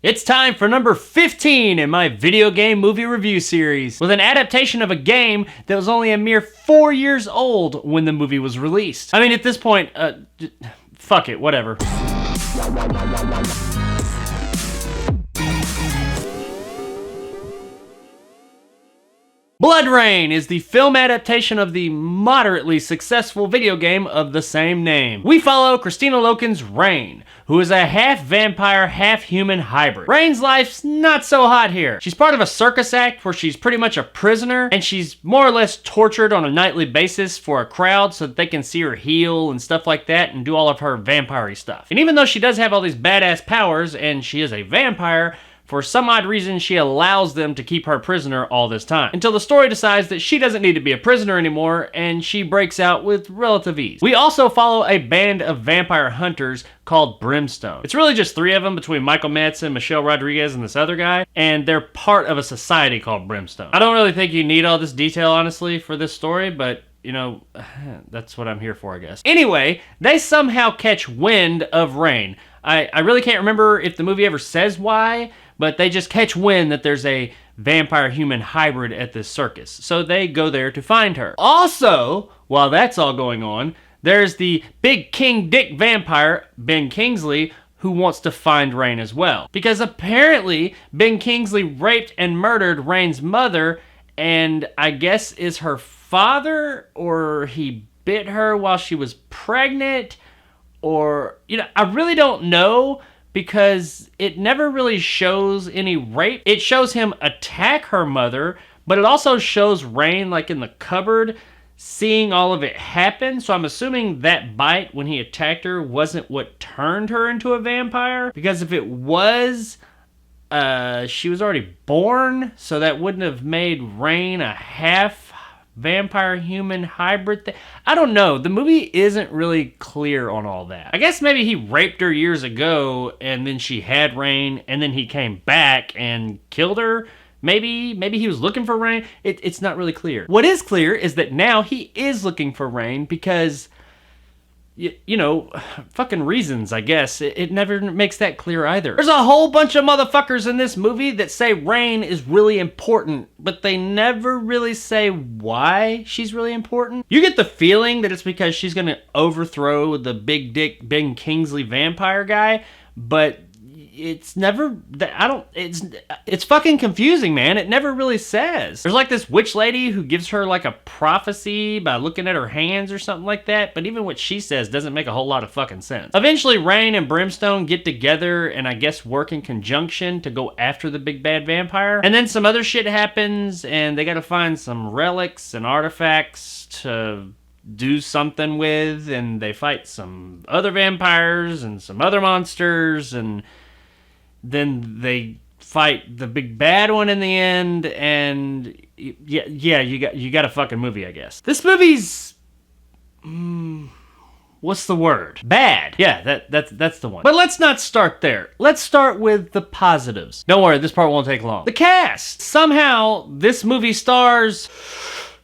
It's time for number 15 in my video game movie review series, with an adaptation of a game that was only a mere 4 years old when the movie was released. I mean, at this point, fuck it, whatever. Bloodrayne is the film adaptation of the moderately successful video game of the same name. We follow Kristanna Loken's Rain, who is a half-vampire, half-human hybrid. Rain's life's not so hot here. She's part of a circus act where she's pretty much a prisoner, and she's more or less tortured on a nightly basis for a crowd so that they can see her heal and stuff like that and do all of her vampire-y stuff. And even though she does have all these badass powers, and she is a vampire, for some odd reason, she allows them to keep her prisoner all this time, until the story decides that she doesn't need to be a prisoner anymore, and she breaks out with relative ease. We also follow a band of vampire hunters called Brimstone. It's really just 3 of them between Michael Madsen, Michelle Rodriguez, and this other guy, and they're part of a society called Brimstone. I don't really think you need all this detail, honestly, for this story, but you know, that's what I'm here for, I guess. Anyway, they somehow catch wind of Rain. I really can't remember if the movie ever says why, but they just catch wind that there's a vampire-human hybrid at this circus, so they go there to find her. Also, while that's all going on, there's the big king dick vampire, Ben Kingsley, who wants to find Rain as well. Because apparently, Ben Kingsley raped and murdered Rain's mother, and I guess is her father, or he bit her while she was pregnant, or, you know, I really don't know, because it never really shows any rape. It shows him attack her mother, but it also shows Rain like in the cupboard seeing all of it happen. So I'm assuming that bite when he attacked her wasn't what turned her into a vampire, because if it was, she was already born, so that wouldn't have made Rain a half vampire human hybrid thing. I don't know. The movie isn't really clear on all that. I guess maybe he raped her years ago and then she had Rain and then he came back and killed her. Maybe he was looking for Rain. It's not really clear. What is clear is that now he is looking for Rain because, you know, fucking reasons, I guess. It never makes that clear either. There's a whole bunch of motherfuckers in this movie that say Rain is really important, but they never really say why she's really important. You get the feeling that it's because she's gonna overthrow the big dick Ben Kingsley vampire guy, but it's never, it's fucking confusing, man. It never really says. There's like this witch lady who gives her like a prophecy by looking at her hands or something like that, but even what she says doesn't make a whole lot of fucking sense. Eventually, Rain and Brimstone get together and I guess work in conjunction to go after the big bad vampire. And then some other shit happens and they gotta find some relics and artifacts to do something with, and they fight some other vampires and some other monsters, and then they fight the big bad one in the end, and yeah, you got a fucking movie, I guess. This movie's, what's the word? Bad. Yeah, that's the one. But let's not start there. Let's start with the positives. Don't worry, this part won't take long. The cast. Somehow, this movie stars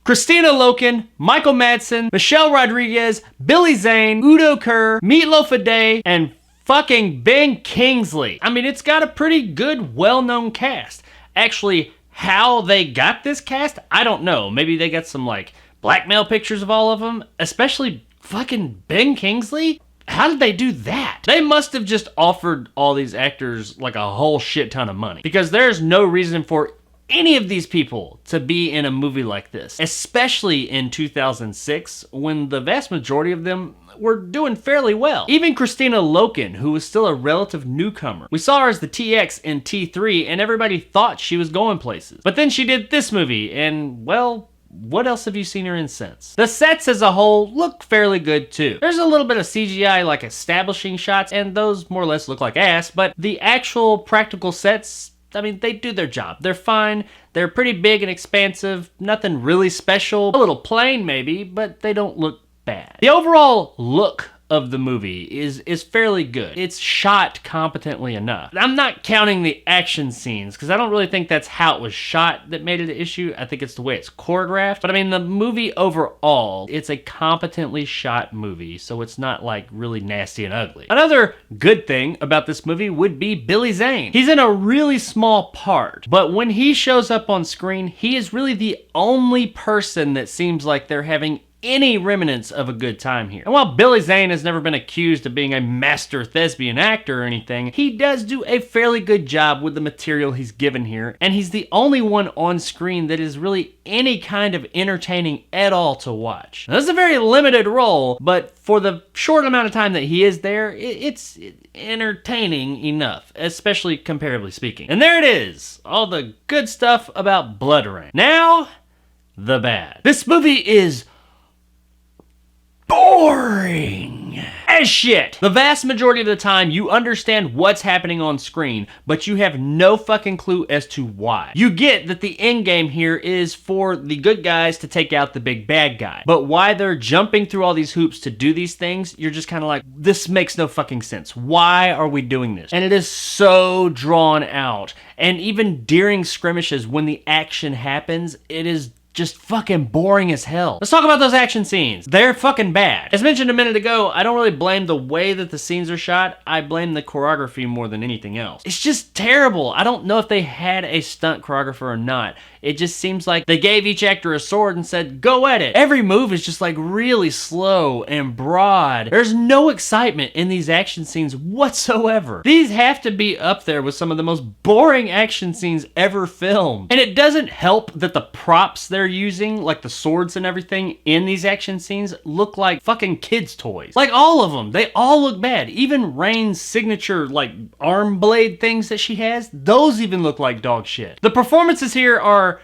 Kristanna Loken, Michael Madsen, Michelle Rodriguez, Billy Zane, Udo Kerr, Meatloaf a Day, and fucking Ben Kingsley. I mean, it's got a pretty good, well-known cast. Actually, how they got this cast, I don't know. Maybe they got some, like, blackmail pictures of all of them, especially fucking Ben Kingsley. How did they do that? They must have just offered all these actors, like, a whole shit ton of money, because there's no reason for any of these people to be in a movie like this, especially in 2006, when the vast majority of them were doing fairly well. Even Kristanna Loken, who was still a relative newcomer. We saw her as the TX in T3, and everybody thought she was going places. But then she did this movie, and, well, what else have you seen her in since? The sets as a whole look fairly good too. There's a little bit of CGI like establishing shots, and those more or less look like ass, but the actual practical sets, I mean, they do their job. They're fine. They're pretty big and expansive. Nothing really special. A little plain maybe, but they don't look bad. The overall look of the movie is fairly good. It's shot competently enough. I'm not counting the action scenes, because I don't really think that's how it was shot that made it an issue. I think it's the way it's choreographed. But I mean, the movie overall, it's a competently shot movie, so it's not like really nasty and ugly. Another good thing about this movie would be Billy Zane. He's in a really small part, but when he shows up on screen, he is really the only person that seems like they're having any remnants of a good time here. And while Billy Zane has never been accused of being a master thespian actor or anything, he does do a fairly good job with the material he's given here, and he's the only one on screen that is really any kind of entertaining at all to watch. Now, this is a very limited role, but for the short amount of time that he is there, it's entertaining enough, especially comparatively speaking. And there it is, all the good stuff about Bloodrayne. Now, the bad. This movie is boring as shit. The vast majority of the time, you understand what's happening on screen, but you have no fucking clue as to why. You get that the end game here is for the good guys to take out the big bad guy, but why they're jumping through all these hoops to do these things, you're just kind of like, this makes no fucking sense. Why are we doing this? And it is so drawn out. And even during skirmishes, when the action happens, it is just fucking boring as hell. Let's talk about those action scenes. They're fucking bad. As mentioned a minute ago, I don't really blame the way that the scenes are shot. I blame the choreography more than anything else. It's just terrible. I don't know if they had a stunt choreographer or not. It just seems like they gave each actor a sword and said, go at it. Every move is just like really slow and broad. There's no excitement in these action scenes whatsoever. These have to be up there with some of the most boring action scenes ever filmed. And it doesn't help that the props they're using, like the swords and everything in these action scenes, look like fucking kids' toys. Like all of them, they all look bad. Even Rain's signature like arm blade things that she has, those even look like dog shit. The performances here are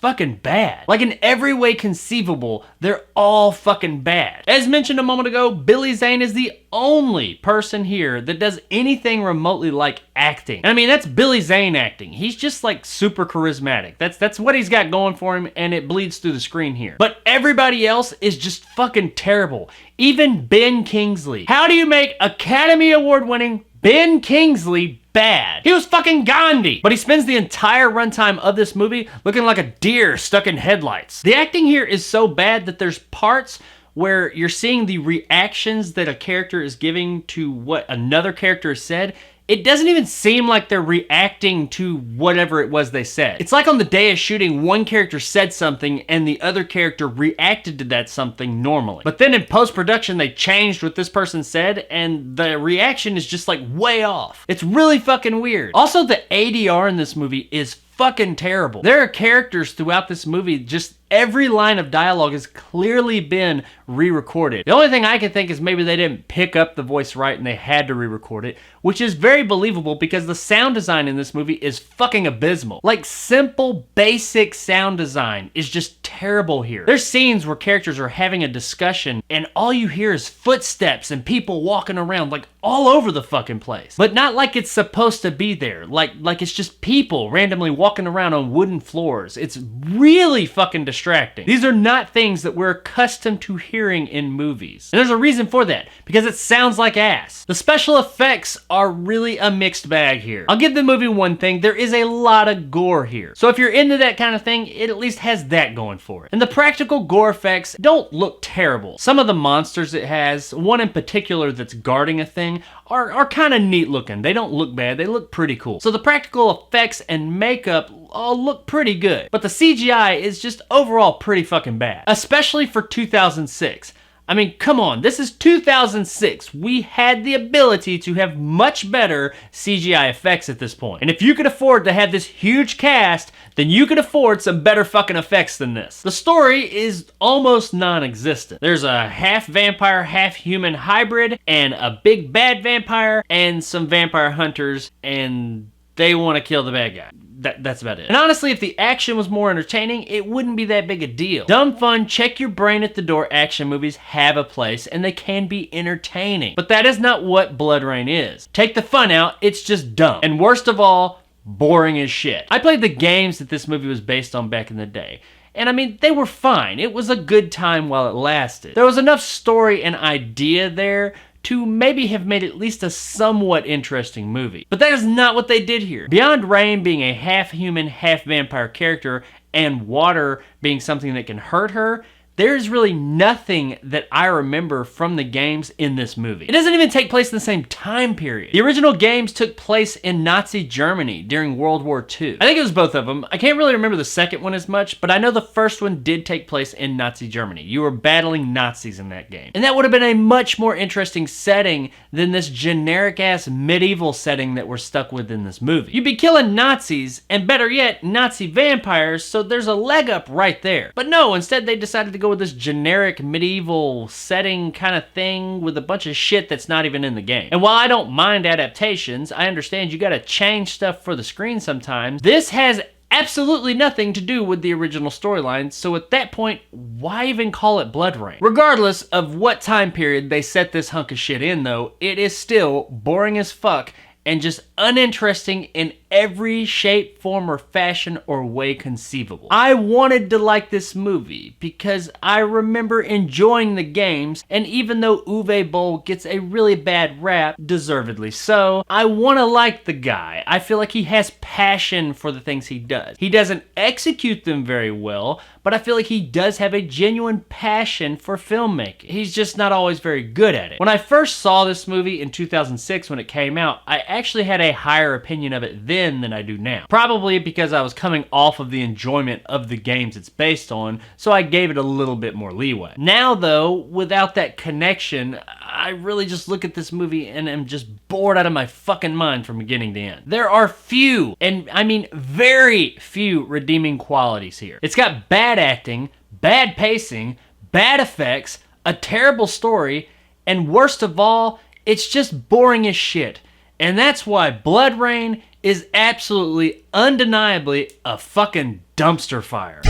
fucking bad. Like in every way conceivable, they're all fucking bad. As mentioned a moment ago, Billy Zane is the only person here that does anything remotely like acting. And I mean, that's Billy Zane acting. He's just like super charismatic. That's what he's got going for him, and it bleeds through the screen here. But everybody else is just fucking terrible. Even Ben Kingsley. How do you make Academy Award winning Ben Kingsley bad? He was fucking Gandhi, but he spends the entire runtime of this movie looking like a deer stuck in headlights. The acting here is so bad that there's parts where you're seeing the reactions that a character is giving to what another character has said. It doesn't even seem like they're reacting to whatever it was they said. It's like on the day of shooting, one character said something and the other character reacted to that something normally. But then in post-production, they changed what this person said and the reaction is just like way off. It's really fucking weird. Also, the ADR in this movie is fucking terrible. There are characters throughout this movie, just every line of dialogue has clearly been re-recorded. The only thing I can think is maybe they didn't pick up the voice right and they had to re-record it, which is very believable because the sound design in this movie is fucking abysmal. Like, simple, basic sound design is just terrible here. There's scenes where characters are having a discussion and all you hear is footsteps and people walking around like all over the fucking place. But not like it's supposed to be there. Like it's just people randomly walking around on wooden floors. It's really fucking distracting. These are not things that we're accustomed to hearing in movies. And there's a reason for that, because it sounds like ass. The special effects are really a mixed bag here. I'll give the movie one thing, there is a lot of gore here. So if you're into that kind of thing, it at least has that going for it. And the practical gore effects don't look terrible. Some of the monsters it has, one in particular that's guarding a thing, are kind of neat looking. They don't look bad, they look pretty cool. So the practical effects and makeup all look pretty good. But the CGI is just overall pretty fucking bad. Especially for 2006. I mean, come on, this is 2006. We had the ability to have much better CGI effects at this point. And if you could afford to have this huge cast, then you could afford some better fucking effects than this. The story is almost non-existent. There's a half vampire, half human hybrid, and a big bad vampire, and some vampire hunters, and they want to kill the bad guy. That's about it. And honestly, if the action was more entertaining, it wouldn't be that big a deal. Dumb fun, check your brain at the door action movies have a place, and they can be entertaining. But that is not what Bloodrayne is. Take the fun out, it's just dumb. And worst of all, boring as shit. I played the games that this movie was based on back in the day, And I mean, they were fine. It was a good time while it lasted. There was enough story and idea there to maybe have made at least a somewhat interesting movie. But that is not what they did here. Beyond Rain being a half-human, half-vampire character, and water being something that can hurt her, there's really nothing that I remember from the games in this movie. It doesn't even take place in the same time period. The original games took place in Nazi Germany during World War II. I think it was both of them. I can't really remember the second one as much, but I know the first one did take place in Nazi Germany. You were battling Nazis in that game. And that would have been a much more interesting setting than this generic-ass medieval setting that we're stuck with in this movie. You'd be killing Nazis, and better yet, Nazi vampires, so there's a leg up right there. But no, instead they decided to go with this generic medieval setting kind of thing with a bunch of shit that's not even in the game. And while I don't mind adaptations, I understand you gotta change stuff for the screen sometimes. This has absolutely nothing to do with the original storyline, so at that point, why even call it Bloodrayne? Regardless of what time period they set this hunk of shit in though, it is still boring as fuck and just uninteresting in every shape, form, or fashion or way conceivable. I wanted to like this movie because I remember enjoying the games, and even though Uwe Boll gets a really bad rap, deservedly so, I want to like the guy. I feel like he has passion for the things he does. He doesn't execute them very well, but I feel like he does have a genuine passion for filmmaking. He's just not always very good at it. When I first saw this movie in 2006 when it came out, I actually had a higher opinion of it then than I do now. Probably because I was coming off of the enjoyment of the games it's based on, so I gave it a little bit more leeway. Now though, without that connection, I really just look at this movie and am just bored out of my fucking mind from beginning to end. There are few, and I mean very few, redeeming qualities here. It's got bad acting, bad pacing, bad effects, a terrible story, and worst of all, it's just boring as shit. And that's why Bloodrayne is absolutely, undeniably a fucking dumpster fire.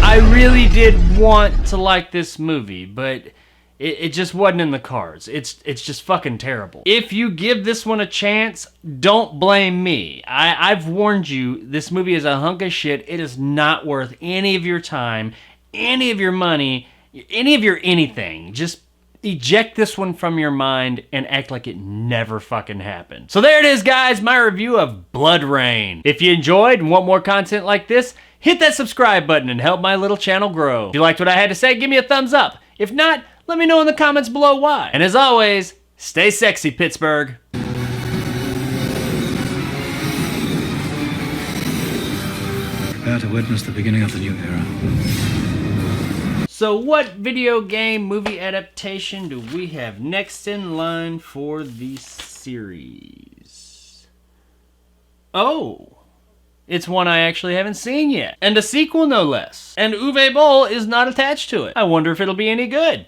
I really did want to like this movie, but it just wasn't in the cards. It's just fucking terrible. If you give this one a chance, don't blame me. I've warned you, this movie is a hunk of shit. It is not worth any of your time, any of your money, any of your anything. Just eject this one from your mind and act like it never fucking happened. So there it is, guys, my review of Bloodrayne. If you enjoyed and want more content like this, hit that subscribe button and help my little channel grow. If you liked what I had to say, give me a thumbs up. If not, let me know in the comments below why. And as always, stay sexy, Pittsburgh. Prepare to witness the beginning of the new era. So what video game movie adaptation do we have next in line for the series? Oh, it's one I actually haven't seen yet. And a sequel, no less. And Uwe Boll is not attached to it. I wonder if it'll be any good.